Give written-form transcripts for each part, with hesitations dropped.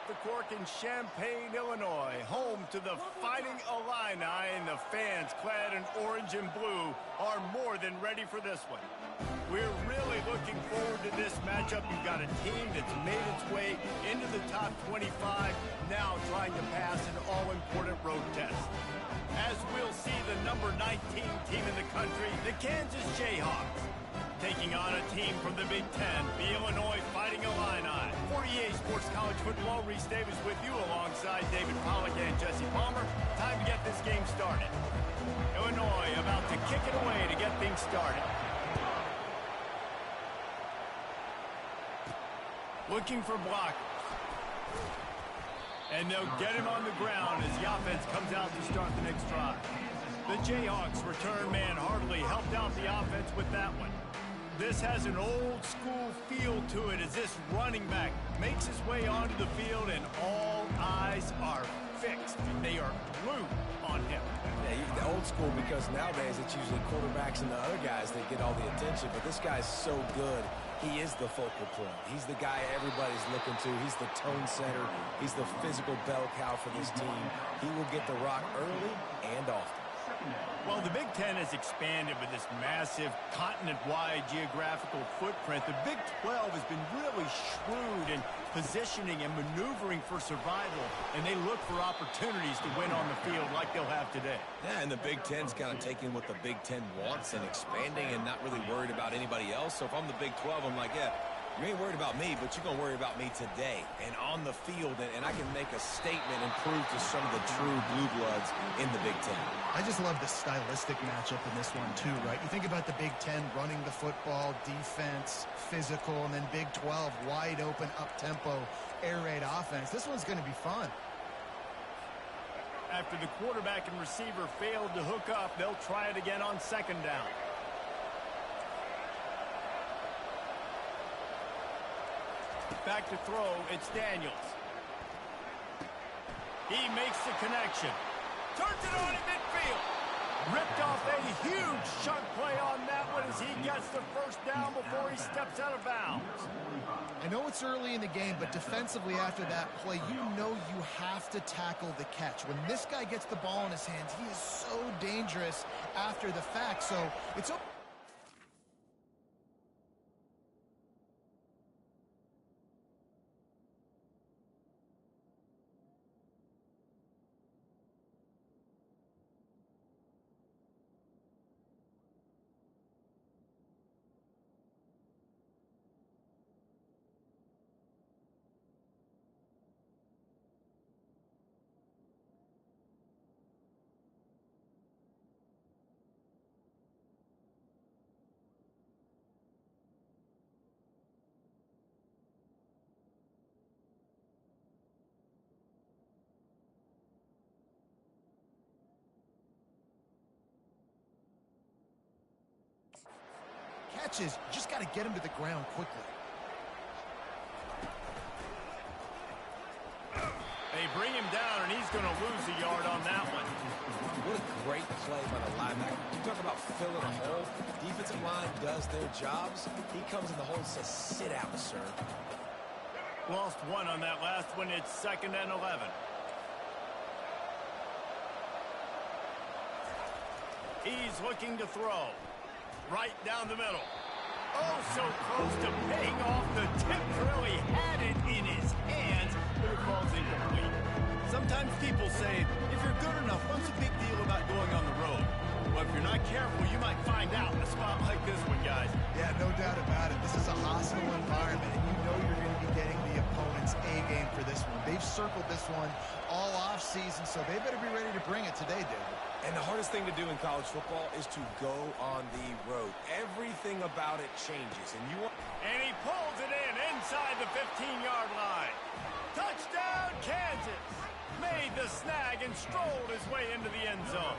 off the cork in Champaign, Illinois, home to the Fighting Illini, and the fans clad in orange and blue are more than ready for this one. We're really looking forward to this matchup. You've got a team that's made its way into the top 25, now trying to pass an all-important road test. As we'll see, the number 19 team in the country, the Kansas Jayhawks, taking on a team from the Big Ten, the Illinois Fighting Illini. 48 Sports College Football, Reese Davis with you alongside David Pollack and Jesse Palmer. Time to get this game started. Illinois about to kick it away to get things started. Looking for blockers. And they'll get him on the ground as the offense comes out to start the next drive. The Jayhawks return man Hartley helped out the offense with that one. This has an old-school feel to it as this running back makes his way onto the field and all eyes are fixed. They are glued on him. Yeah, the old school because nowadays it's usually quarterbacks and the other guys that get all the attention, but this guy's so good. He is the focal point. He's the guy everybody's looking to. He's the tone setter. He's the physical bell cow for this team. He will get the rock early and often. Well, the Big Ten has expanded with this massive continent-wide geographical footprint. The Big 12 has been really shrewd in positioning and maneuvering for survival, and they look for opportunities to win on the field like they'll have today. Yeah, and the Big Ten's kind of taking what the Big Ten wants and expanding and not really worried about anybody else. So if I'm the Big 12, I'm like, yeah, you ain't worried about me, but you're going to worry about me today and on the field, and I can make a statement and prove to some of the true blue bloods in the Big Ten. I just love the stylistic matchup in this one, too, right? You think about the Big Ten running the football, defense, physical, and then Big 12, wide open, up-tempo, air raid offense. This one's going to be fun. After the quarterback and receiver failed to hook up, they'll try it again on second down. Back to throw, it's Daniels. He makes the connection. Turns it on in midfield. Ripped off a huge chunk play on that one as he gets the first down before he steps out of bounds. I know it's early in the game, but defensively after that play, you know you have to tackle the catch. When this guy gets the ball in his hands, he is so dangerous after the fact. So it's catches, just got to get him to the ground quickly. They bring him down, and he's going to lose a yard on that one. What a great play by the linebacker. You talk about filling a hole. Defensive line does their jobs. He comes in the hole and says, sit out, sir. Lost one on that last one. It's 2nd and 11. He's looking to throw. Right down the middle. Oh, so close to paying off. The tip drill. He had it in his hands, but it falls incomplete. Sometimes people say, if you're good enough, what's the big deal about going on the road? Well, if you're not careful, you might find out in a spot like this one, guys. Yeah, no doubt about it. This is a hostile environment, and you know you're going to be getting the opponent's A-game for this one. They've circled this one all off-season, so they better be ready to bring it today, David. And the hardest thing to do in college football is to go on the road. Everything about it changes, and you want... And he pulls it in inside the 15-yard line. Touchdown, Kansas! Made the snag and strolled his way into the end zone.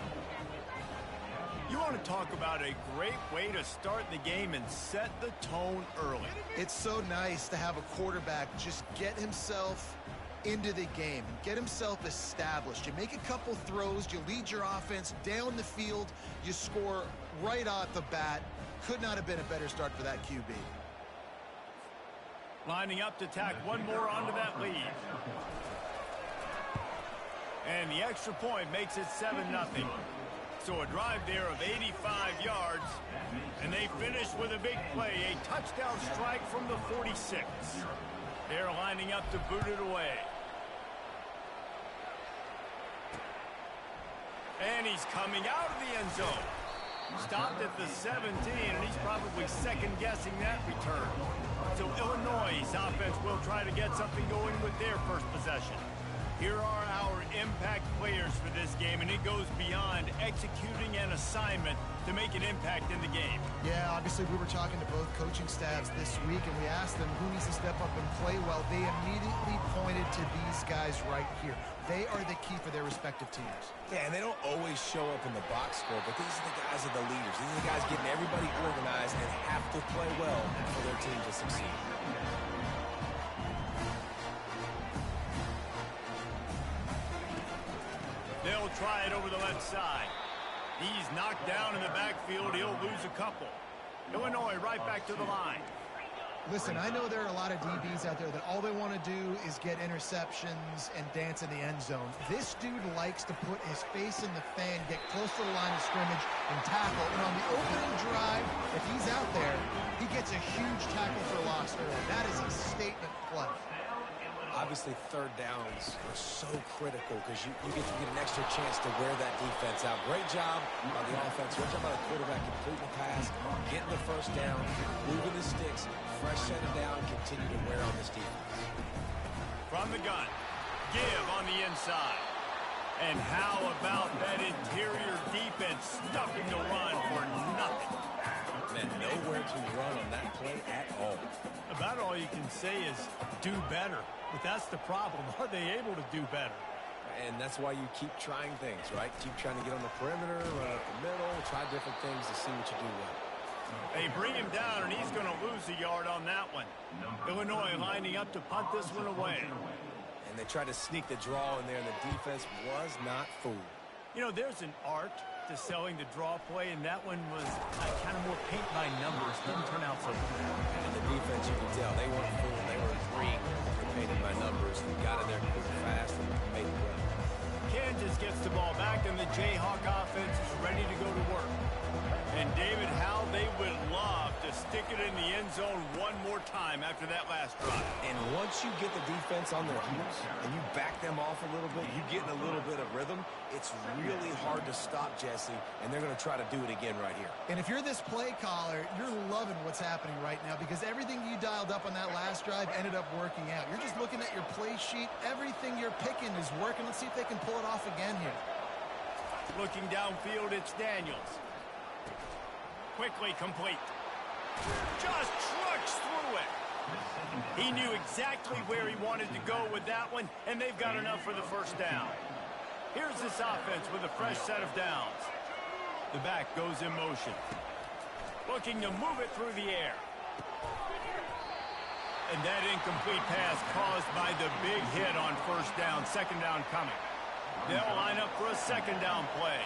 You want to talk about a great way to start the game and set the tone early. It's so nice to have a quarterback just get himself into the game and get himself established. You make a couple throws, you lead your offense down the field, you score right off the bat. Could not have been a better start for that QB. Lining up to tack one more onto that lead. And the extra point makes it 7-0. So a drive there of 85 yards. And they finish with a big play, a touchdown strike from the 46. They're lining up to boot it away. And he's coming out of the end zone. Stopped at the 17, and he's probably second-guessing that return. So Illinois' offense will try to get something going with their first possession. Here are our impact players for this game, and it goes beyond executing an assignment to make an impact in the game. Yeah, obviously we were talking to both coaching staffs this week, and we asked them who needs to step up and play well. They immediately pointed to these guys right here. They are the key for their respective teams. Yeah, and they don't always show up in the box score, but these are the guys that are the leaders. These are the guys getting everybody organized and have to play well for their team to succeed. They'll try it over the left side. He's knocked down in the backfield. He'll lose a couple. Illinois right back to the line. Listen, I know there are a lot of DBs out there that all they want to do is get interceptions and dance in the end zone. This dude likes to put his face in the fan, get close to the line of scrimmage, and tackle. And on the opening drive, if he's out there, he gets a huge tackle for loss early. That is a statement play. Obviously, third downs are so critical because you get to get an extra chance to wear that defense out. Great job by the offense. Great job by the quarterback completing the pass, getting the first down, moving the sticks, fresh set it down, continue to wear on this defense. From the gun, give on the inside. And how about that interior defense stuffing the run for nothing? And nowhere to run on that play at all. About all you can say is do better. But that's the problem. Are they able to do better? And that's why you keep trying things, right? Keep trying to get on the perimeter, run up the middle, try different things to see what you do well. They bring him down, and he's going to lose a yard on that one. Illinois lining up to punt this one away. And they tried to sneak the draw in there, and the defense was not fooled. You know, there's an art to selling the draw play, and that one was kind of more paint by numbers. Didn't turn out so good. And the defense, you can tell, they weren't fooled. They were agreeing with painted by numbers. Got in there quick, fast, and made the play. Kansas gets the ball back, and the Jayhawk offense is ready to go to work. And David, how they would love to stick it in the end zone one more time after that last drive. And once you get the defense on their heels and you back them off a little bit, you get in a little bit of rhythm, it's really hard to stop, Jesse, and they're going to try to do it again right here. And if you're this play caller, you're loving what's happening right now because everything you dialed up on that last drive ended up working out. You're just looking at your play sheet. Everything you're picking is working. Let's see if they can pull it off again here. Looking downfield, it's Daniels. Quickly complete. Just trucks through it. He knew exactly where he wanted to go with that one, and they've got enough for the first down. Here's this offense with a fresh set of downs. The back goes in motion. Looking to move it through the air. And that incomplete pass caused by the big hit on first down. Second down coming. They'll line up for a second down play.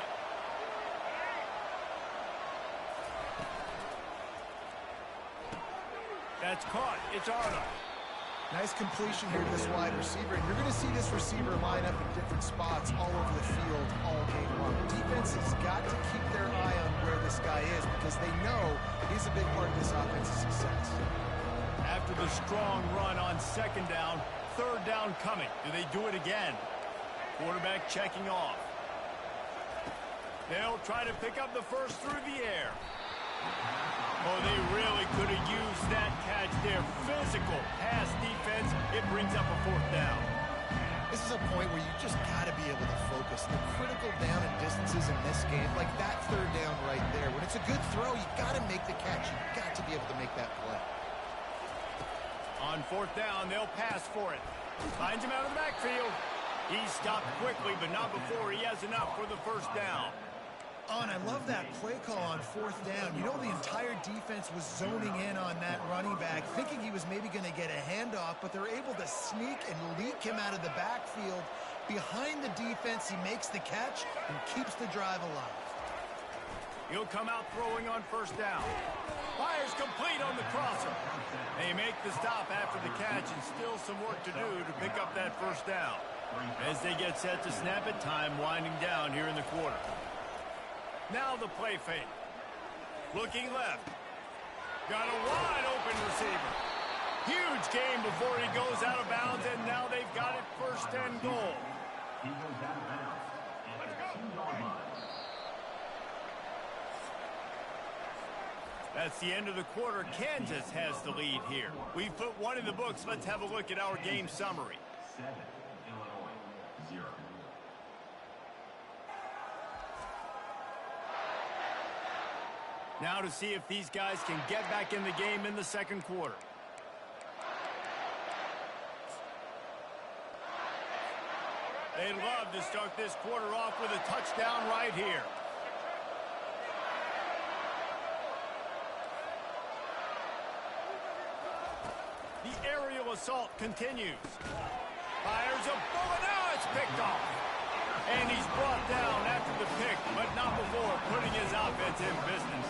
That's caught. It's Arnold. Nice completion here to this wide receiver. And you're going to see this receiver line up in different spots all over the field all game long. Defense has got to keep their eye on where this guy is because they know he's a big part of this offense's success. After the strong run on second down, third down coming. Do they do it again? Quarterback checking off. They'll try to pick up the first through the air. Oh, they really could have used that catch there. Physical pass defense. It brings up a fourth down. This is a point where you just got to be able to focus. The critical down and distances in this game, like that third down right there. When it's a good throw, you got to make the catch. You got to be able to make that play. On fourth down, they'll pass for it. Finds him out of the backfield. He stopped quickly, but not before he has enough for the first down. Oh, and I love that play call on fourth down. You know, the entire defense was zoning in on that running back, thinking he was maybe going to get a handoff, but they're able to sneak and leak him out of the backfield. Behind the defense, he makes the catch and keeps the drive alive. He'll come out throwing on first down. Fires complete on the crosser. They make the stop after the catch, and still some work to do to pick up that first down. As they get set to snap it, time winding down here in the quarter. Now the play fake. Looking left. Got a wide open receiver. Huge game before he goes out of bounds, and now they've got it first and goal. He goes out of bounds at the 2-yard line. That's the end of the quarter. Kansas has the lead here. We've put one in the books. Let's have a look at our game summary. 7, Illinois, 0. Now to see if these guys can get back in the game in the second quarter. They'd love to start this quarter off with a touchdown right here. The aerial assault continues. Fires a bullet. Now it's picked off. And he's brought down after the pick, but not before putting his offense in business.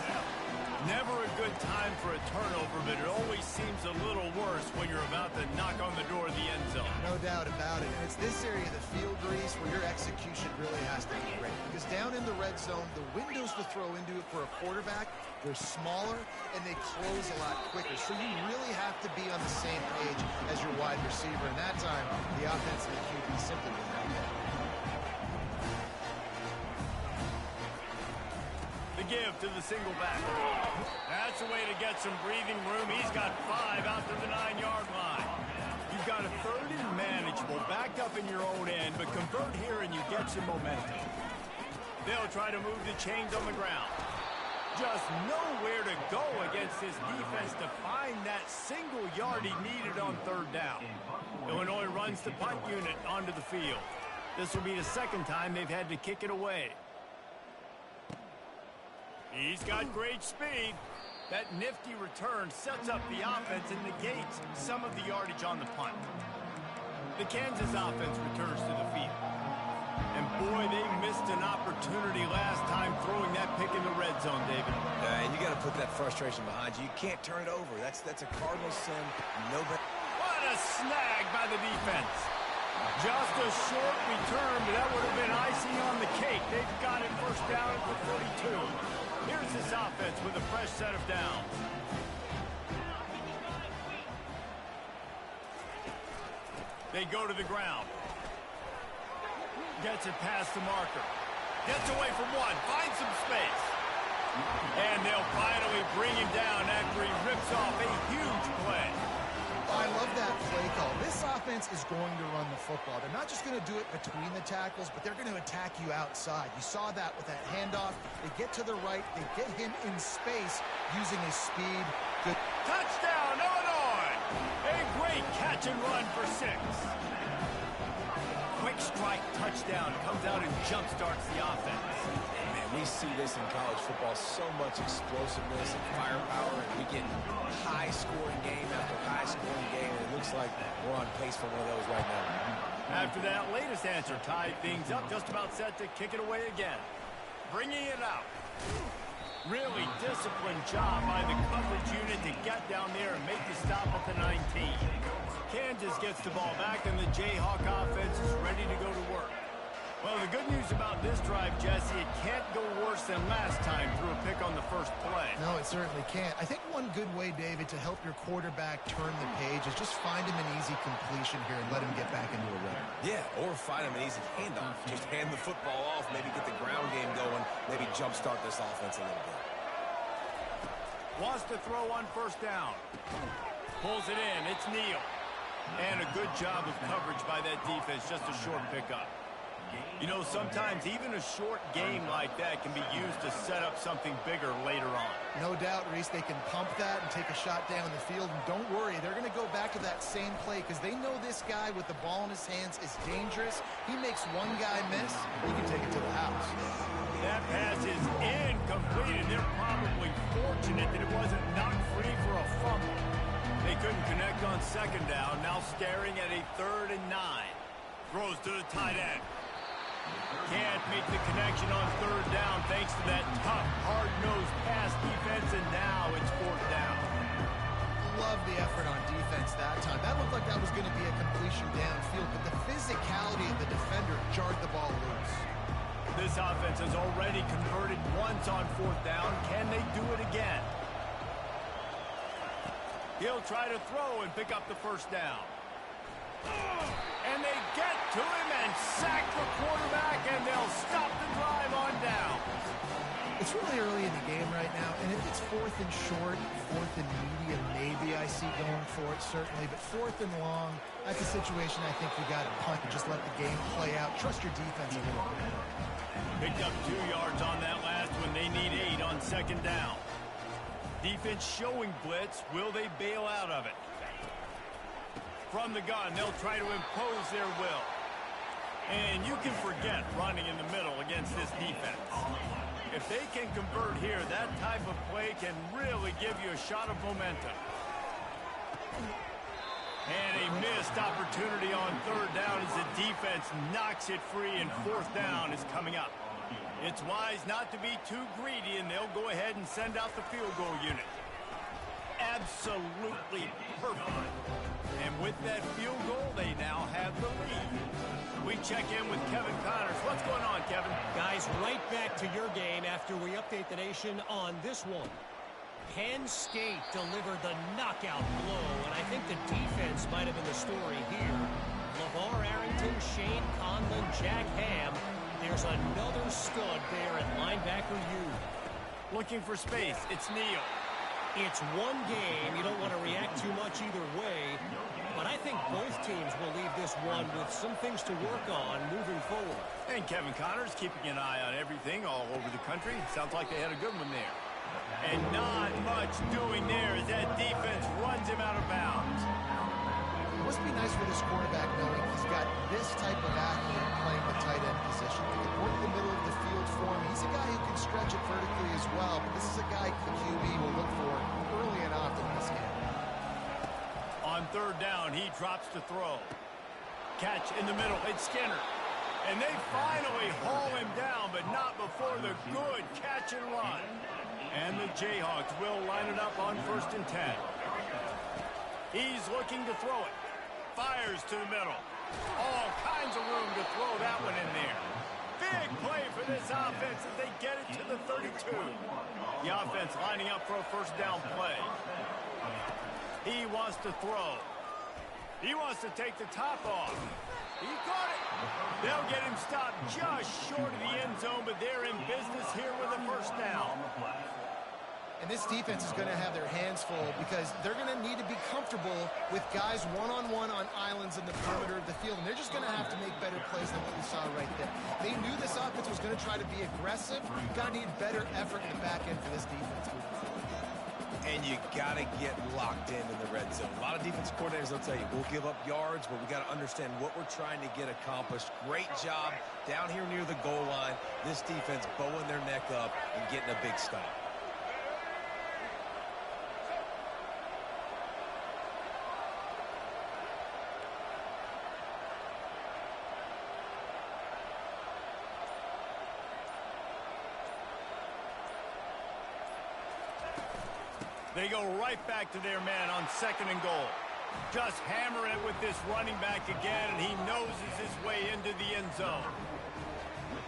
Never a good time for a turnover, but it always seems a little worse when you're about to knock on the door of the end zone. No doubt about it. And it's this area of the field, Reese, where your execution really has to be great. Because down in the red zone, the windows to throw into it for a quarterback, they're smaller and they close a lot quicker. So you really have to be on the same page as your wide receiver. And that time, the offense and the QB simply didn't have that. The give to the single back. That's a way to get some breathing room. He's got 5 out to the 9-yard line. You've got a third and manageable, backed up in your own end, but convert here and you get some momentum. They'll try to move the chains on the ground. Just nowhere to go against this defense to find that single yard he needed on third down. Illinois runs the punt unit onto the field. This will be the second time they've had to kick it away. He's got great speed. That nifty return sets up the offense and negates some of the yardage on the punt. The Kansas offense returns to the field. And boy, they missed an opportunity last time throwing that pick in the red zone, David. And you got to put that frustration behind you. You can't turn it over. That's a cardinal sin. Nobody. What a snag by the defense. Just a short return, but that would have been icing on the cake. They've got it first down at the 42. Here's this offense with a fresh set of downs. They go to the ground. Gets it past the marker. Gets away from one. Finds some space. And they'll finally bring him down after he rips off a huge play. I love that play call. This offense is going to run the football. They're not just going to do it between the tackles, but they're going to attack you outside. You saw that with that handoff. They get to the right. They get him in space using his speed. Good. Touchdown, Illinois! A great catch and run for 6. Quick strike touchdown comes out and jump-starts the offense. Man, we see this in college football, so much explosiveness and firepower, and we get high-scoring game after high-scoring game, and it looks like we're on pace for one of those right now. After that latest answer tied things up, just about set to kick it away again. Bringing it out. Really disciplined job by the coverage unit to get down there and make the stop at the 19. Kansas gets the ball back, and the Jayhawk offense is ready to go to work. Well, the good news about this drive, Jesse, it can't go worse than last time through a pick on the first play. No, it certainly can't. I think one good way, David, to help your quarterback turn the page is just find him an easy completion here and let him get back into a rhythm. Yeah, or find him an easy handoff. Just hand the football off, maybe get the ground game going, maybe jumpstart this offense a little bit. Wants to throw on first down. Pulls it in. It's Neal. And a good job of coverage by that defense. Just a short pickup. You know, sometimes even a short game like that can be used to set up something bigger later on. No doubt, Reese, they can pump that and take a shot down the field. And don't worry, they're going to go back to that same play because they know this guy with the ball in his hands is dangerous. He makes one guy miss, he can take it to the house. That pass is incomplete, and they're probably fortunate that it wasn't knocked free for a fumble. They couldn't connect on second down, now staring at a 3rd and 9. Throws to the tight end. Can't make the connection on third down thanks to that tough, hard-nosed pass defense, and now it's fourth down. Love the effort on defense that time. That looked like that was going to be a completion downfield, but the physicality of the defender jarred the ball loose. This offense has already converted once on fourth down. Can they do it again? He'll try to throw and pick up the first down. And they get to him and sack the quarterback, and they'll stop the drive on down. It's really early in the game right now, and if it's fourth and short, fourth and medium, maybe I see going for it, certainly. But fourth and long, that's a situation I think we got to punt and just let the game play out. Trust your defense a little bit. Picked up 2 yards on that last one. They need 8 on second down. Defense showing blitz. Will they bail out of it? From the gun, they'll try to impose their will. And you can forget running in the middle against this defense. If they can convert here, that type of play can really give you a shot of momentum. And a missed opportunity on third down as the defense knocks it free, and fourth down is coming up. It's wise not to be too greedy, and they'll go ahead and send out the field goal unit. Absolutely perfect. And with that field goal, they now have the lead. We check in with Kevin Connors. What's going on, Kevin? Guys, right back to your game after we update the nation on this one. Penn State delivered the knockout blow, and I think the defense might have been the story here. LeVar Arrington, Shane Conlon, Jack Ham. There's another stud there at linebacker U. Looking for space. It's Neal. It's one game. You don't want to react too much either way. But I think both teams will leave this one with some things to work on moving forward. And Kevin Connors keeping an eye on everything all over the country. Sounds like they had a good one there. And not much doing there as that defense runs him out of bounds. It must be nice for this quarterback knowing he's got this type of athlete playing the tight end position. He can work the middle of the field for him. He's a guy who can stretch it vertically as well, but this is a guy the QB will look for early and often in this game. On third down, he drops to throw. Catch in the middle. It's Skinner. And they finally haul him down, but not before the good catch and run. And the Jayhawks will line it up on 1st and 10. He's looking to throw it. Fires to the middle. All kinds of room to throw that one in there. Big play for this offense as they get it to the 32. The offense lining up for a first down play. He wants to throw. He wants to take the top off. He caught it. They'll get him stopped just short of the end zone, but they're in business here with a first down. And this defense is going to have their hands full because they're going to need to be comfortable with guys one-on-one on islands in the perimeter of the field, and they're just going to have to make better plays than what we saw right there. They knew this offense was going to try to be aggressive. Got to need better effort in the back end for this defense. And you got to get locked in the red zone. A lot of defense coordinators will tell you, we'll give up yards, but we got to understand what we're trying to get accomplished. Great job down here near the goal line. This defense bowing their neck up and getting a big stop. They go right back to their man on 2nd and goal. Just hammer it with this running back again, and he noses his way into the end zone.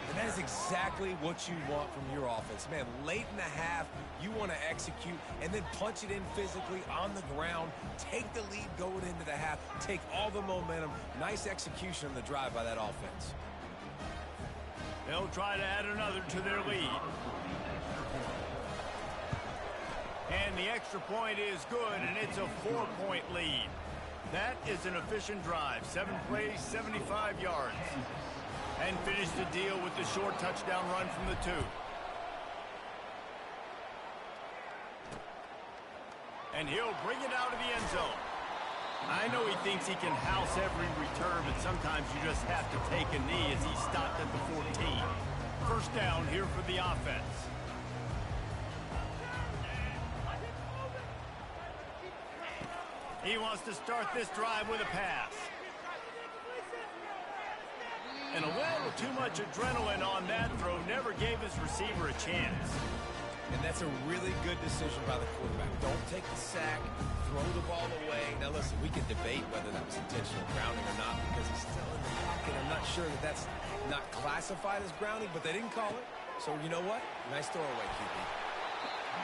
And that is exactly what you want from your offense. Man, late in the half, you want to execute and then punch it in physically on the ground. Take the lead going into the half. Take all the momentum. Nice execution on the drive by that offense. They'll try to add another to their lead. And the extra point is good, and it's a 4-point lead. That is an efficient drive. 7 plays, 75 yards. And finish the deal with the short touchdown run from the 2. And he'll bring it out of the end zone. I know he thinks he can house every return, but sometimes you just have to take a knee as he stopped at the 14. First down here for the offense. He wants to start this drive with a pass. And a little too much adrenaline on that throw never gave his receiver a chance. And that's a really good decision by the quarterback. Don't take the sack, throw the ball away. Now listen, we can debate whether that was intentional grounding or not because he's still in the pocket. I'm not sure that that's not classified as grounding, but they didn't call it. So you know what? Nice throwaway, QB.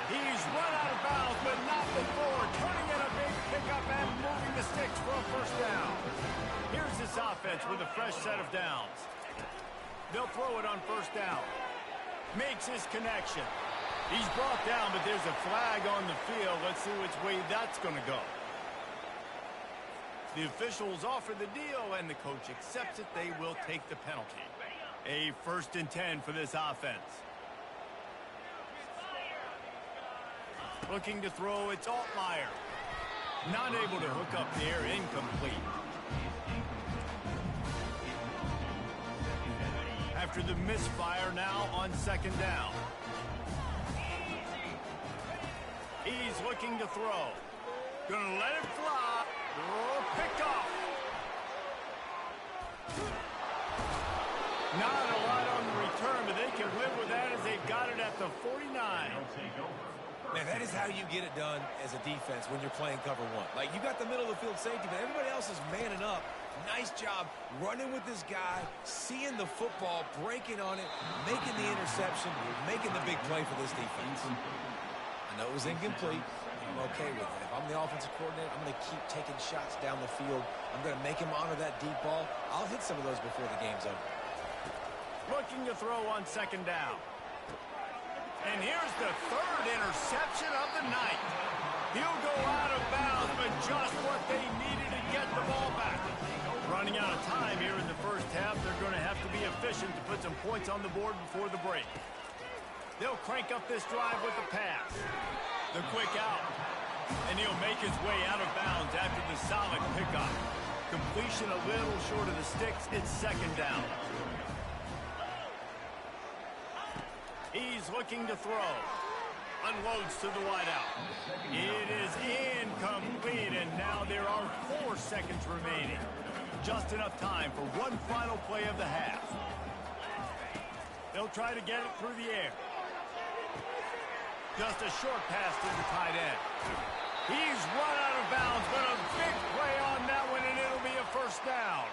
He's run out of bounds, but not before turning in a big pickup and moving the sticks for a first down. Here's this offense with a fresh set of downs. They'll throw it on first down. Makes his connection. He's brought down, but there's a flag on the field. Let's see which way that's going to go. The officials offer the deal, and the coach accepts it. They will take the penalty. A 1st and 10 for this offense. Looking to throw, it's Altmaier. Not able to hook up there, incomplete. After the misfire, now on 2nd down. He's looking to throw. Gonna let it fly. Oh, picked off. Not a lot on the return, but they can live with that as they've got it at the 49. Man, that is how you get it done as a defense when you're playing cover one. Like, you got the middle of the field safety, but everybody else is manning up. Nice job running with this guy, seeing the football, breaking on it, making the interception, making the big play for this defense. I know it was incomplete. I'm okay with it. If I'm the offensive coordinator, I'm going to keep taking shots down the field. I'm going to make him honor that deep ball. I'll hit some of those before the game's over. Looking to throw on 2nd down. And here's the 3rd interception of the night. He'll go out of bounds, but just what they needed to get the ball back. Running out of time here in the first half, they're going to have to be efficient to put some points on the board before the break. They'll crank up this drive with the pass. The quick out. And he'll make his way out of bounds after the solid pickup. Completion a little short of the sticks. It's 2nd down. He's looking to throw. Unloads to the wideout. It is incomplete, and now there are 4 seconds remaining. Just enough time for one final play of the half. They'll try to get it through the air. Just a short pass to the tight end. He's run out of bounds, but a big play on that one, and it'll be a first down.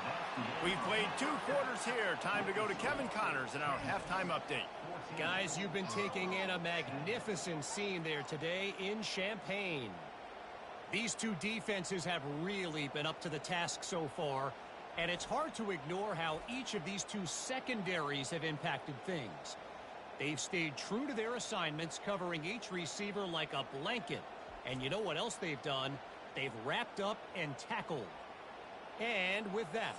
We've played 2 quarters here. Time to go to Kevin Connors in our halftime update. Guys, you've been taking in a magnificent scene there today in Champaign. These 2 defenses have really been up to the task so far, and it's hard to ignore how each of these 2 secondaries have impacted things. They've stayed true to their assignments, covering each receiver like a blanket. And you know what else they've done? They've wrapped up and tackled. And with that,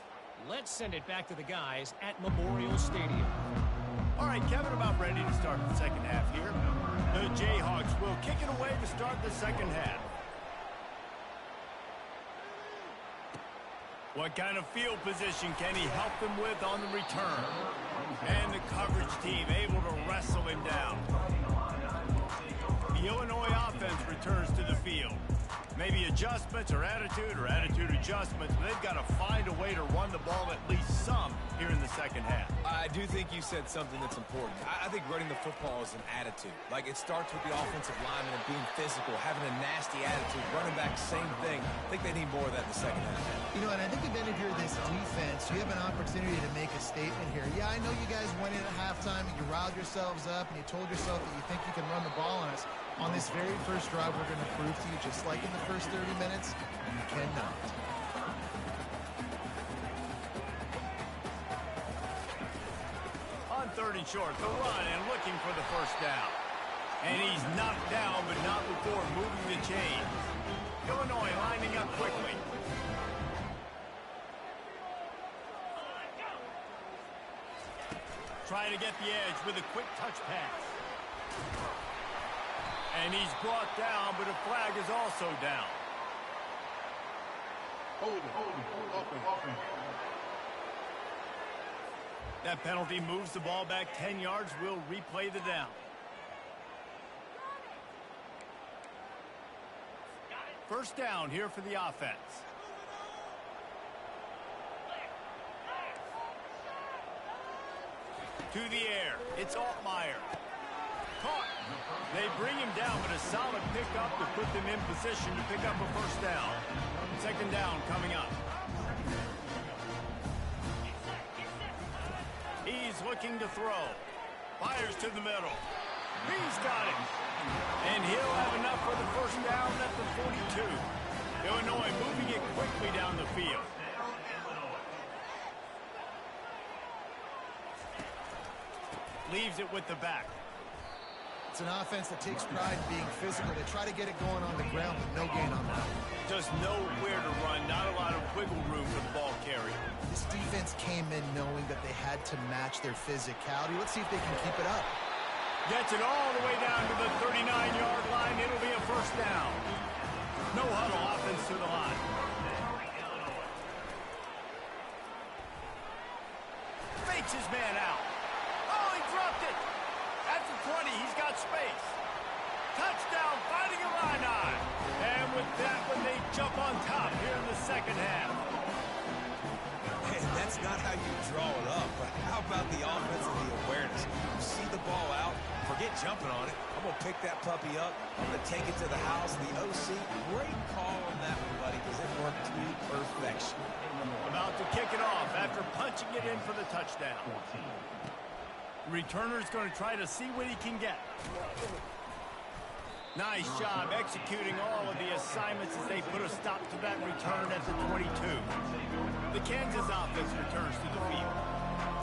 let's send it back to the guys at Memorial Stadium. All right, Kevin, about ready to start the second half here. The Jayhawks will kick it away to start the second half. What kind of field position can he help them with on the return? And the coverage team able to wrestle him down. The Illinois offense returns to the field. Maybe adjustments or attitude adjustments, but they've got to find a way to run the ball at least some here in the second half. I do think you said something that's important. I think running the football is an attitude. Like, it starts with the offensive lineman and being physical, having a nasty attitude. Running back, same thing. I think they need more of that in the second half. You know, and I think even if you're this defense, you have an opportunity to make a statement here. Yeah, I know you guys went in at halftime and you riled yourselves up and you told yourself that you think you can run the ball on us. On this very first drive, we're going to prove to you, just like in the first 30 minutes, you cannot. On 3rd and short, the run and looking for the first down. And he's knocked down, but not before moving the chain. Illinois lining up quickly. Trying to get the edge with a quick touch pass. And he's brought down, but a flag is also down. Hold it. That penalty moves the ball back 10 yards. We'll replay the down. First down here for the offense. To the air. It's Altmaier. Caught. They bring him down, but a solid pickup to put them in position to pick up a first down. Second down coming up. He's looking to throw. Fires to the middle. He's got it. And he'll have enough for the first down at the 42. Illinois moving it quickly down the field. Leaves it with the back. It's an offense that takes pride in being physical. They try to get it going on the ground, but no gain on that. Just nowhere to run. Not a lot of wiggle room for the ball carrier. This defense came in knowing that they had to match their physicality. Let's see if they can keep it up. Gets it all the way down to the 39-yard line. It'll be a first down. No huddle, offense to the line. Fakes his man out. Oh, he dropped it. At the 20, he's got space. Touchdown, Fighting Illini. And with that one, they jump on top here in the second half. And that's not how you draw it up, but how about the offense and the awareness? You see the ball out, forget jumping on it. I'm going to pick that puppy up. I'm going to take it to the house. The OC, great call on that one, buddy, because it worked to perfection. About to kick it off after punching it in for the touchdown. Returner's going to try to see what he can get. Nice job executing all of the assignments as they put a stop to that return at the 22. The Kansas offense returns to the field.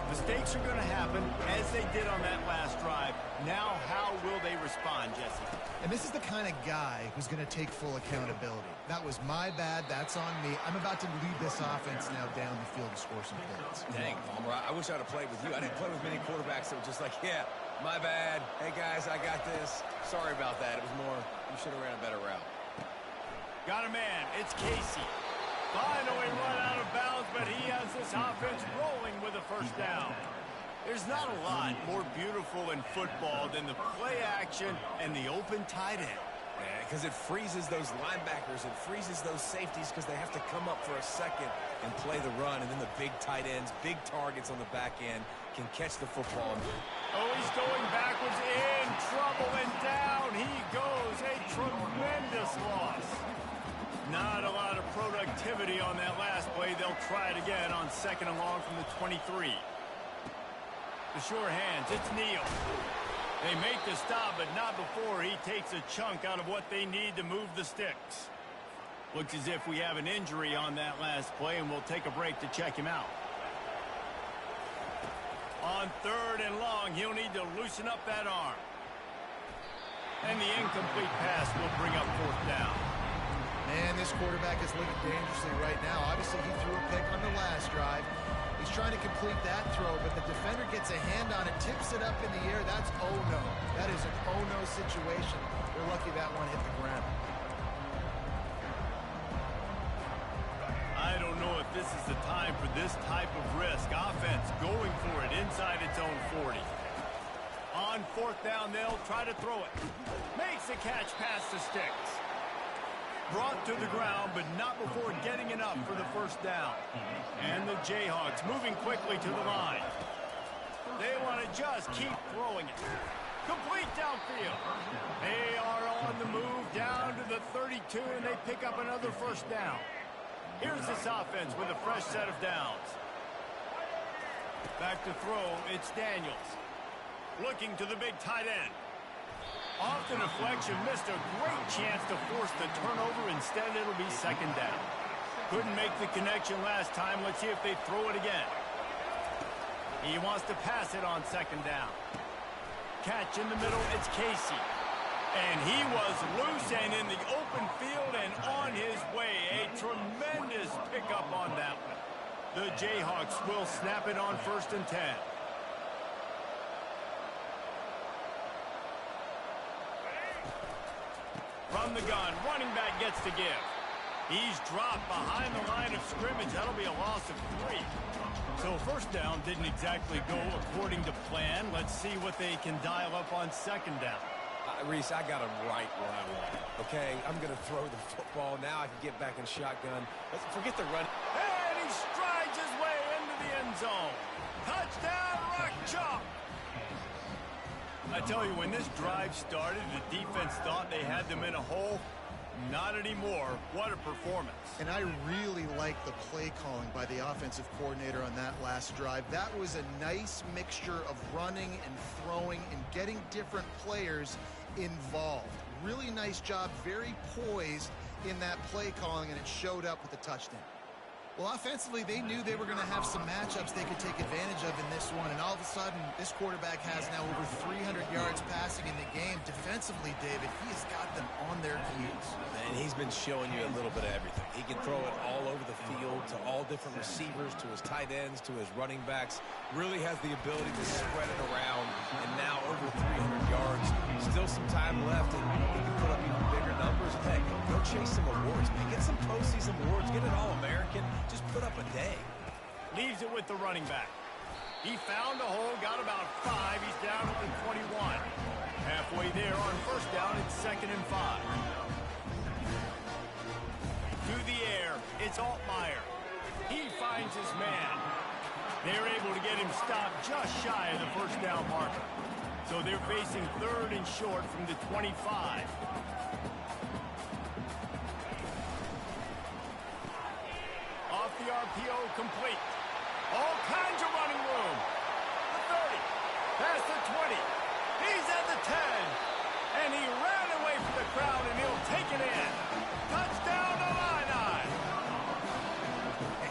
Mistakes are going to happen, as they did on that last drive. Now, how will they respond, Jesse? And this is the kind of guy who's going to take full accountability. That was my bad. That's on me. I'm about to lead this offense now down the field to score some points. Dang, Palmer, I wish I'd have played with you. I didn't play with many quarterbacks that were just like, yeah, my bad. Hey, guys, I got this. Sorry about that. It was more, you should have ran a better route. Got a man. It's Casey. Finally run out of bounds, but he has this offense rolling with a first down. There's not a lot more beautiful in football than the play action and the open tight end. Yeah, because it freezes those linebackers. It freezes those safeties because they have to come up for a second and play the run. And then the big tight ends, big targets on the back end can catch the football. Oh, he's going backwards, in trouble, and down he goes. A tremendous loss. Not a lot of productivity on that last play. They'll try it again on second and long from the 23. The sure hands, it's Neal. They make the stop, but not before he takes a chunk out of what they need to move the sticks. Looks as if we have an injury on that last play, and we'll take a break to check him out. On third and long, he'll need to loosen up that arm. And the incomplete pass will bring up fourth down. Man, this quarterback is looking dangerously right now. Obviously, he threw a pick on the last drive. He's trying to complete that throw, but the defender gets a hand on it, tips it up in the air. That's oh-no. That is an oh-no situation. They're lucky that one hit the ground. I don't know if this is the time for this type of risk. Offense going for it inside its own 40. On fourth down, they'll try to throw it. Makes the catch past the sticks. Brought to the ground, but not before getting enough for the first down. And the Jayhawks moving quickly to the line. They want to just keep throwing it. Complete downfield. They are on the move down to the 32, and they pick up another first down. Here's this offense with a fresh set of downs. Back to throw, it's Daniels. Looking to the big tight end. Off the deflection, missed a great chance to force the turnover. Instead, it'll be second down. Couldn't make the connection last time. Let's see if they throw it again. He wants to pass it on second down. Catch in the middle, it's Casey. And he was loose and in the open field and on his way. A tremendous pickup on that one. The Jayhawks will snap it on 1st and 10. From the gun, running back gets to give. He's dropped behind the line of scrimmage. That'll be a loss of 3. So first down didn't exactly go according to plan. Let's see what they can dial up on second down. Reese, I got him right where I want him. Okay, I'm going to throw the football. Now I can get back in shotgun. Let's forget the run. And he strides his way into the end zone. Touchdown, Rock Chalk. I tell you, when this drive started, the defense thought they had them in a hole. Not anymore. What a performance. And I really like the play calling by the offensive coordinator on that last drive. That was a nice mixture of running and throwing and getting different players involved. Really nice job, very poised in that play calling, and it showed up with the touchdown. Well, offensively, they knew they were going to have some matchups they could take advantage of in this one, and all of a sudden, this quarterback has now over 300 yards passing in the game. Defensively, David, he has got them on their heels. And he's been showing you a little bit of everything. He can throw it all over the field to all different receivers, to his tight ends, to his running backs. Really has the ability to spread it around, and now over 300 yards. Still some time left, and he can put up even bigger numbers. Heck, go chase some awards, man. Get some postseason awards. Get an All-American. Just put up a day. Leaves it with the running back. He found a hole, got about 5. He's down at the 21. Halfway there on first down, it's 2nd and 5. To the air, it's Altmaier. He finds his man. They're able to get him stopped just shy of the first down marker. So they're facing 3rd and short from the 25. Off the RPO, complete. All kinds of running room. The 30, past the 20. He's at the 10. And he ran away from the crowd, and he'll take it in. Touchdown, Illini.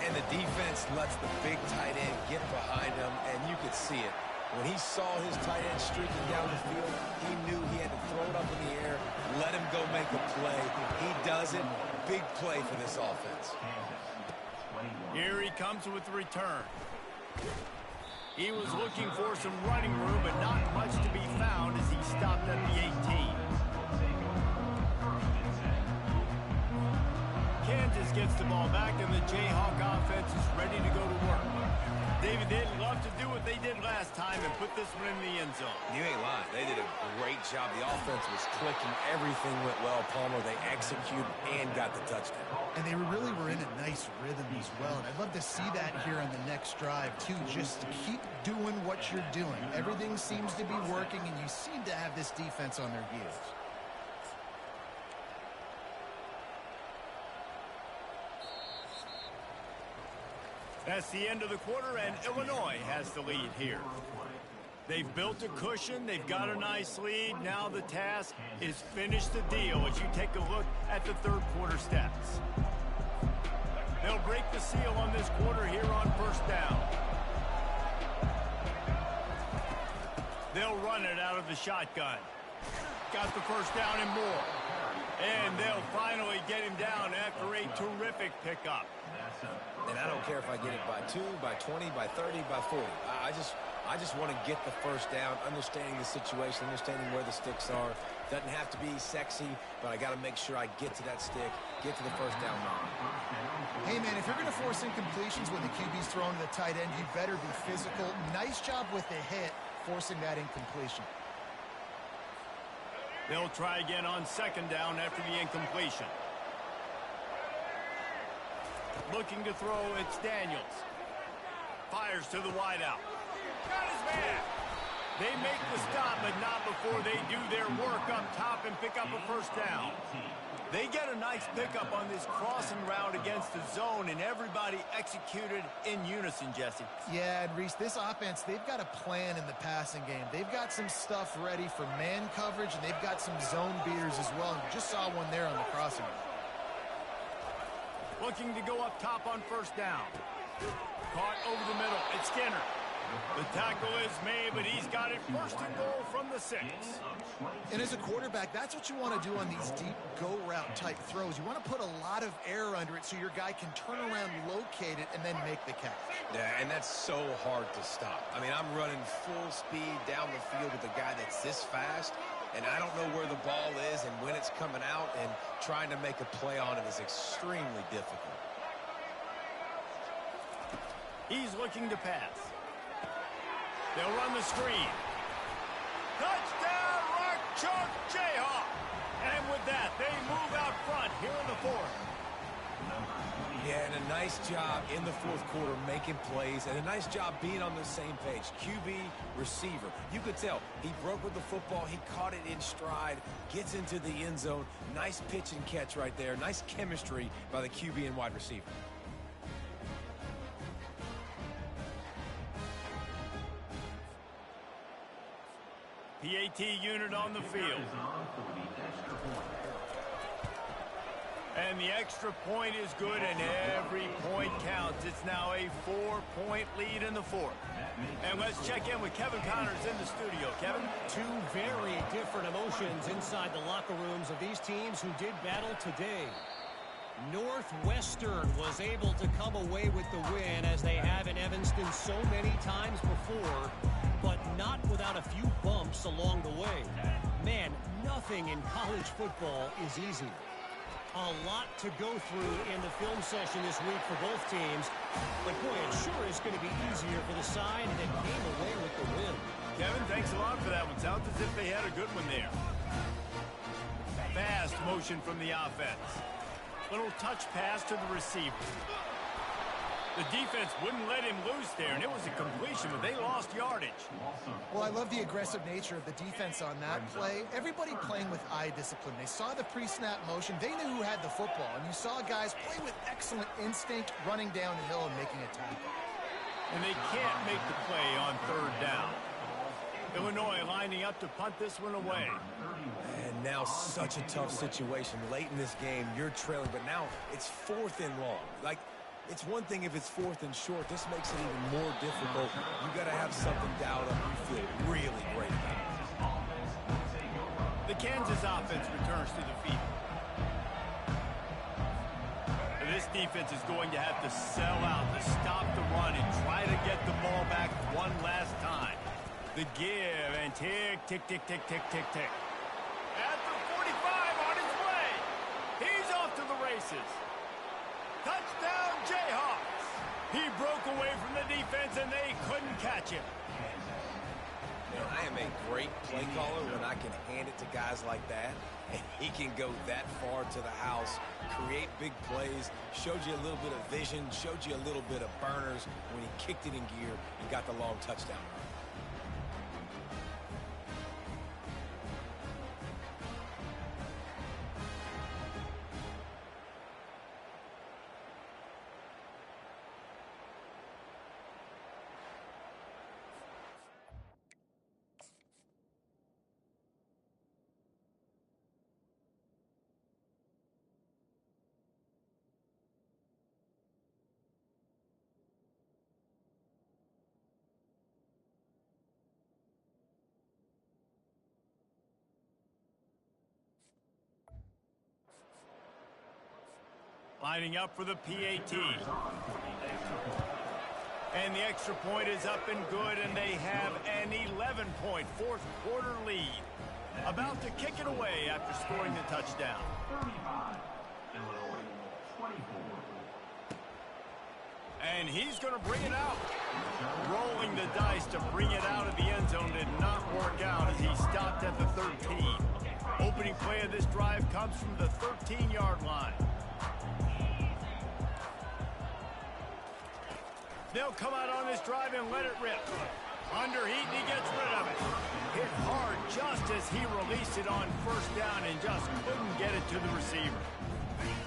And the defense lets the big tight end get behind him, and you could see it. When he saw his tight end streaking down the field, he knew he had to throw it up in the air, let him go make a play. He does it. Big play for this offense. Here he comes with the return. He was looking for some running room, but not much to be found as he stopped at the 18. Kansas gets the ball back, and the Jayhawk offense is ready to go to work. David, they'd love to do what they did last time and put this one in the end zone. You ain't lying. They did a great job. The offense was clicking. Everything went well, Palmer. They executed and got the touchdown. And they really were in a nice rhythm as well. And I'd love to see that here on the next drive, too. Just keep doing what you're doing. Everything seems to be working, and you seem to have this defense on their heels. That's the end of the quarter, and Illinois has the lead here. They've built a cushion. They've got a nice lead. Now the task is finish the deal as you take a look at the third quarter stats. They'll break the seal on this quarter here on first down. They'll run it out of the shotgun. Got the first down and more. And they'll finally get him down after a terrific pickup. And I don't care if I get it by 2, by 20, by 30, by 40. I just want to get the first down, understanding the situation, understanding where the sticks are. Doesn't have to be sexy, but I got to make sure I get to that stick, get to the first down line. Hey, man, if you're going to force incompletions when the QB's thrown to the tight end, you better be physical. Nice job with the hit, forcing that incompletion. They'll try again on second down after the incompletion. Looking to throw, it's Daniels. Fires to the wideout. Got his man. They make the stop, but not before they do their work up top and pick up a first down. They get a nice pickup on this crossing route against the zone, and everybody executed in unison, Jesse. Yeah, and Reese, this offense, they've got a plan in the passing game. They've got some stuff ready for man coverage, and they've got some zone beaters as well. And you just saw one there on the crossing route. Looking to go up top on first down. Caught over the middle. It's Skinner. The tackle is made, but he's got it first and goal from the 6. And as a quarterback, that's what you want to do on these deep go-route type throws. You want to put a lot of air under it so your guy can turn around, locate it, and then make the catch. Yeah, and that's so hard to stop. I mean, I'm running full speed down the field with a guy that's this fast, and I don't know where the ball is and when it's coming out, and trying to make a play on it is extremely difficult. He's looking to pass. They'll run the screen. Touchdown, Rock Chalk Jayhawk! And with that, they move out front here in the fourth. Yeah, and a nice job in the fourth quarter making plays, and a nice job being on the same page. QB, receiver. You could tell he broke with the football. He caught it in stride, gets into the end zone. Nice pitch and catch right there. Nice chemistry by the QB and wide receiver. PAT unit on the field. And the extra point is good, and every point counts. It's now a 4-point lead in the fourth. And let's check in with Kevin Connors in the studio. Kevin? Two very different emotions inside the locker rooms of these teams who did battle today. Northwestern was able to come away with the win, as they have in Evanston so many times before, but not without a few bumps along the way. Man, nothing in college football is easy. A lot to go through in the film session this week for both teams, but boy, it sure is going to be easier for the side that came away with the win. Kevin, thanks a lot for that one. Sounds as if they had a good one there. Fast motion from the offense. Little touch pass to the receiver. The defense wouldn't let him loose there, and it was a completion, but they lost yardage. Well, I love the aggressive nature of the defense on that play. Everybody playing with eye discipline. They saw the pre-snap motion. They knew who had the football, and you saw guys play with excellent instinct, running down the hill and making a tackle. And they can't make the play on third down. Illinois lining up to punt this one away. And now such a tough situation. Late in this game, you're trailing, but now it's 4th and long. Like, it's one thing if it's 4th and short. This makes it even more difficult. You got to have something dialed up you feel really great about. The Kansas offense returns to the field. This defense is going to have to sell out to stop the run and try to get the ball back one last time. The give and tick, tick, tick, tick, tick, tick, tick. At the 45 on his way. He's off to the races. Touchdown, Jayhawks. He broke away from the defense, and they couldn't catch him. Man, I am a great play caller when I can hand it to guys like that, and he can go that far to the house, create big plays, showed you a little bit of vision, showed you a little bit of burners when he kicked it in gear and got the long touchdown run. Lining up for the PAT. And the extra point is up and good, and they have an 11-point fourth quarter lead. About to kick it away after scoring the touchdown. 35, Illinois, 24. And he's going to bring it out. Rolling the dice to bring it out of the end zone did not work out as he stopped at the 13. Opening play of this drive comes from the 13-yard line. They'll come out on this drive and let it rip. Underheat, and he gets rid of it. Hit hard just as he released it on first down and just couldn't get it to the receiver.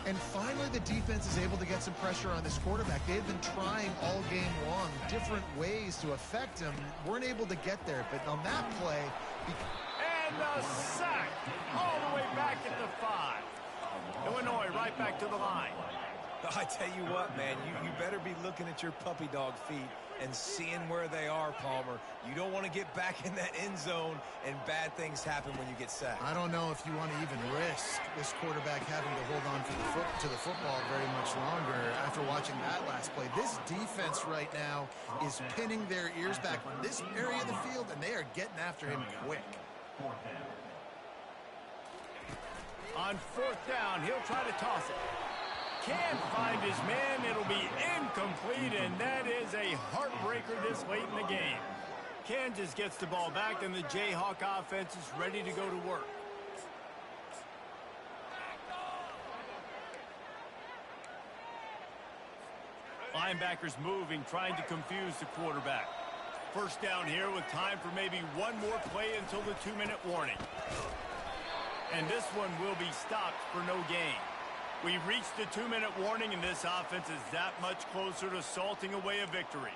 And finally, the defense is able to get some pressure on this quarterback. They've been trying all game long different ways to affect him. Weren't able to get there, but on that play... And a sack all the way back at the 5. Illinois right back to the line. I tell you what, man, you better be looking at your puppy dog feet and seeing where they are, Palmer. You don't want to get back in that end zone and bad things happen when you get sacked. I don't know if you want to even risk this quarterback having to hold on to the football very much longer after watching that last play. This defense right now is pinning their ears back on this area of the field, and they are getting after him quick. On fourth down, he'll try to toss it. Can't find his man. It'll be incomplete, and that is a heartbreaker this late in the game. Kansas gets the ball back, and the Jayhawk offense is ready to go to work. Linebackers moving, trying to confuse the quarterback. First down here with time for maybe one more play until the 2-minute warning. And this one will be stopped for no gain. We've reached the 2-minute warning, and this offense is that much closer to salting away a victory.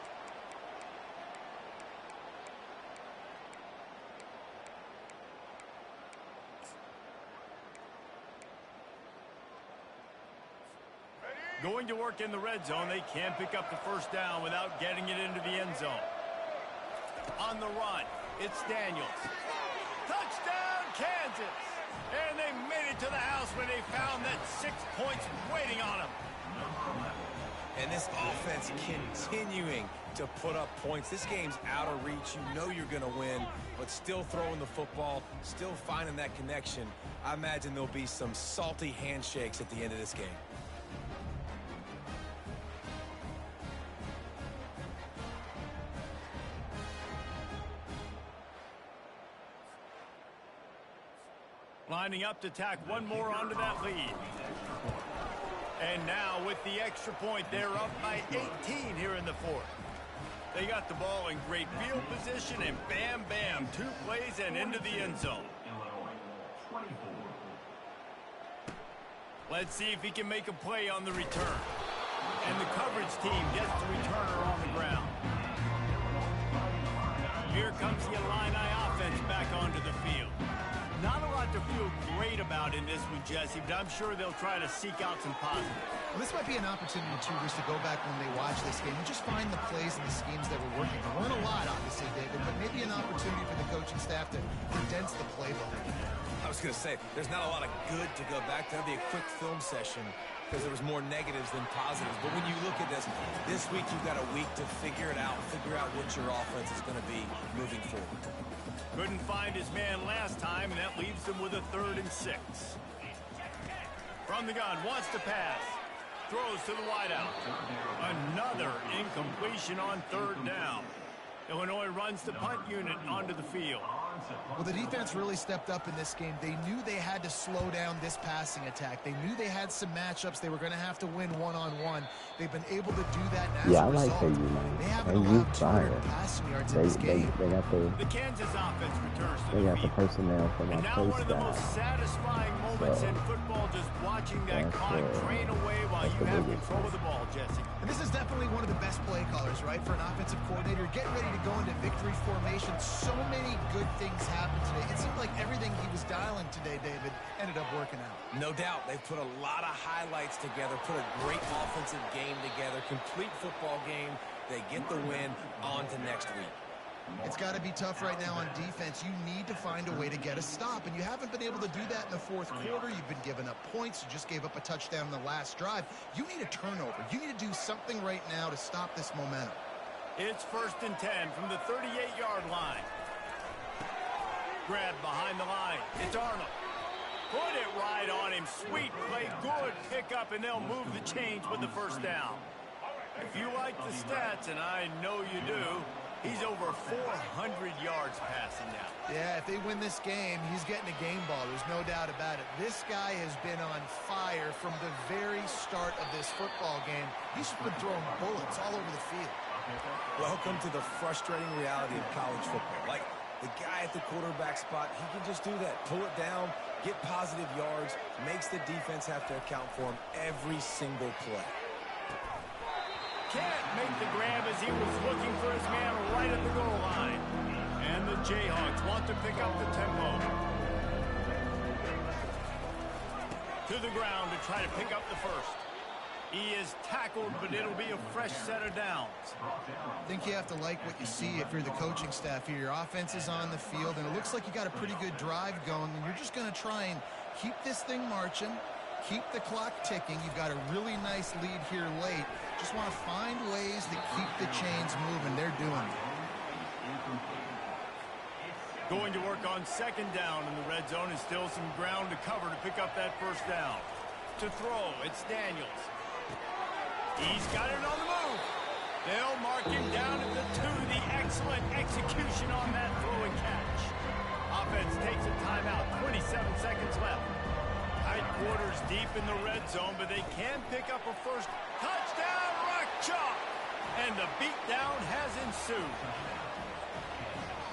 Going to work in the red zone. They can't pick up the first down without getting it into the end zone. On the run, it's Daniels. Touchdown, Kansas! And they made it to the house when they found that 6 points waiting on them. And this offense continuing to put up points. This game's out of reach. You know you're going to win, but still throwing the football, still finding that connection. I imagine there'll be some salty handshakes at the end of this game. Lining up to tack one more onto that lead. And now with the extra point, they're up by 18 here in the fourth. They got the ball in great field position, and bam, bam, 2 plays and into the end zone. Let's see if he can make a play on the return. And the coverage team gets the returner on the ground. Here comes the Illini offense back onto the field. Not a lot to feel great about in this one, Jesse, but I'm sure they'll try to seek out some positives. Well, this might be an opportunity, too, to go back when they watch this game and just find the plays and the schemes that were working. There weren't a lot, obviously, David, but maybe an opportunity for the coaching staff to condense the playbook. I was going to say, there's not a lot of good to go back to. That'd be a quick film session because there was more negatives than positives. But when you look at this week you've got a week to figure it out, figure out what your offense is going to be moving forward. Couldn't find his man last time, and that leaves them with a 3rd and 6. From the gun, wants to pass. Throws to the wideout. Another incompletion on 3rd down. Illinois runs the punt unit onto the field. Well, the defense really stepped up in this game. They knew they had to slow down this passing attack. They knew they had some matchups they were going to have to win one-on-one. They've been able to do that, and as a result, they haven't allowed 200 passing yards in this game. They got the Kansas offense returns to they the got the field. personnel for my And now one of the most satisfying moments in football, just watching that clock drain away while you have control of the ball, Jesse. And this is definitely one of the best play callers, right, for an offensive coordinator. Getting ready to go into victory formation. So many good things happened today. It seemed like everything he was dialing today, David, ended up working out. No doubt. They've put a lot of highlights together, put a great offensive game together, complete football game. They get the win on to next week. It's got to be tough right now on defense. You need to find a way to get a stop, and you haven't been able to do that in the fourth quarter. You've been giving up points. You just gave up a touchdown in the last drive. You need a turnover. You need to do something right now to stop this momentum. It's 1st and 10 from the 38-yard line. Grab behind the line. It's Arnold. Put it right on him. Sweet play. Good pickup, and they'll move the chains with the first down. If you like the stats, and I know you do, he's over 400 yards passing now. Yeah, if they win this game, he's getting a game ball. There's no doubt about it. This guy has been on fire from the very start of this football game. He's been throwing bullets all over the field. Welcome to the frustrating reality of college football. Like, the guy at the quarterback spot, he can just do that. Pull it down, get positive yards, makes the defense have to account for him every single play. Can't make the grab as he was looking for his man right at the goal line. And the Jayhawks want to pick up the tempo. To the ground to try to pick up the first. He is tackled, but it'll be a fresh set of downs. I think you have to like what you see if you're the coaching staff here. Your offense is on the field, and it looks like you got a pretty good drive going, and you're just going to try and keep this thing marching, keep the clock ticking. You've got a really nice lead here late. Just want to find ways to keep the chains moving. They're doing it. Going to work on 2nd down in the red zone, and still some ground to cover to pick up that first down. To throw, it's Daniels. He's got it on the move. They'll mark him down at the 2. The excellent execution on that throw and catch. Offense takes a timeout. 27 seconds left. right quarters deep in the red zone, but they can pick up a first touchdown. Rock chalk! And the beatdown has ensued.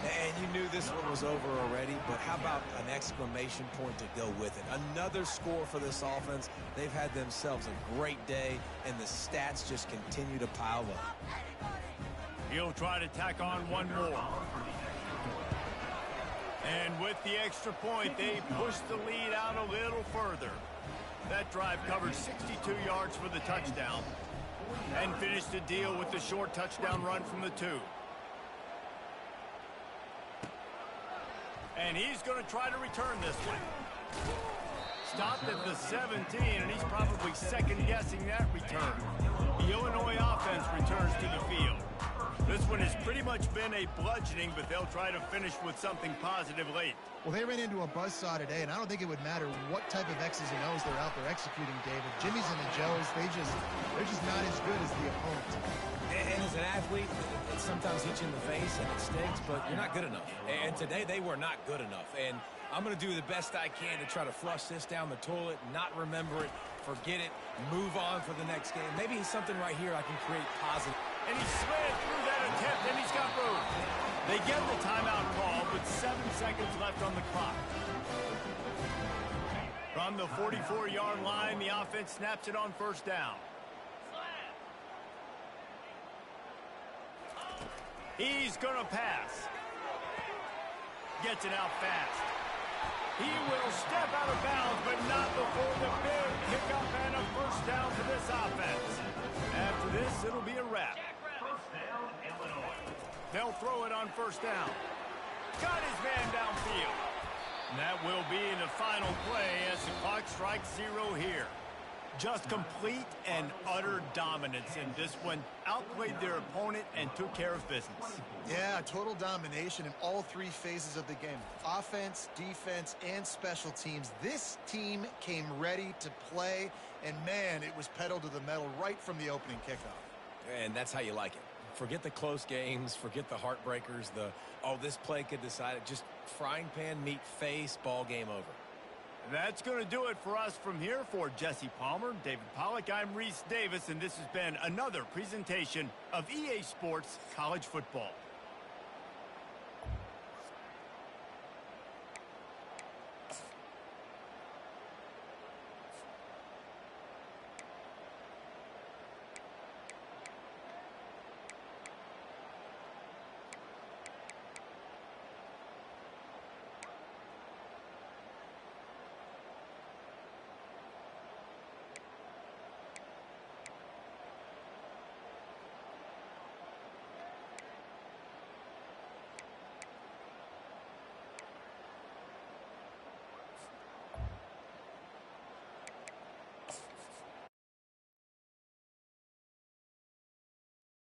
And you knew this one was over already, but how about an exclamation point to go with it? Another score for this offense. They've had themselves a great day, and the stats just continue to pile up. He'll try to tack on one more. And with the extra point, they push the lead out a little further. That drive covered 62 yards for the touchdown and finished the deal with the short touchdown run from the 2. And he's going to try to return this one. Stopped at the 17, and he's probably second-guessing that return. The Illinois offense returns to the field. This one has pretty much been a bludgeoning, but they'll try to finish with something positive late. Well, they ran into a buzzsaw today, and I don't think it would matter what type of X's and O's they're out there executing, David. Jimmy's and the Joes, they're just not as good as the opponent. And as an athlete, it sometimes hits you in the face and it stings, but you're not good enough. And today they were not good enough. And I'm going to do the best I can to try to flush this down the toilet, not remember it, forget it, move on for the next game. Maybe something right here I can create positive. And he slid through that attempt, and he's got room. They get the timeout call with 7 seconds left on the clock. From the 44-yard line, the offense snaps it on first down. He's going to pass. Gets it out fast. He will step out of bounds, but not before the big pickup and a first down for this offense. After this, it'll be a wrap. First down, Illinois. They'll throw it on first down. Got his man downfield. And that will be the final play as the clock strikes 0 here. Just complete and utter dominance in this one. Outplayed their opponent and took care of business. Yeah, total domination in all 3 phases of the game. Offense, defense, and special teams. This team came ready to play, and man, it was pedal to the metal right from the opening kickoff. And that's how you like it. Forget the close games, forget the heartbreakers, this play could decide it. Just frying pan, meat face, ball game over. That's going to do it for us from here. For Jesse Palmer, David Pollack, I'm Reese Davis, and this has been another presentation of EA Sports College Football.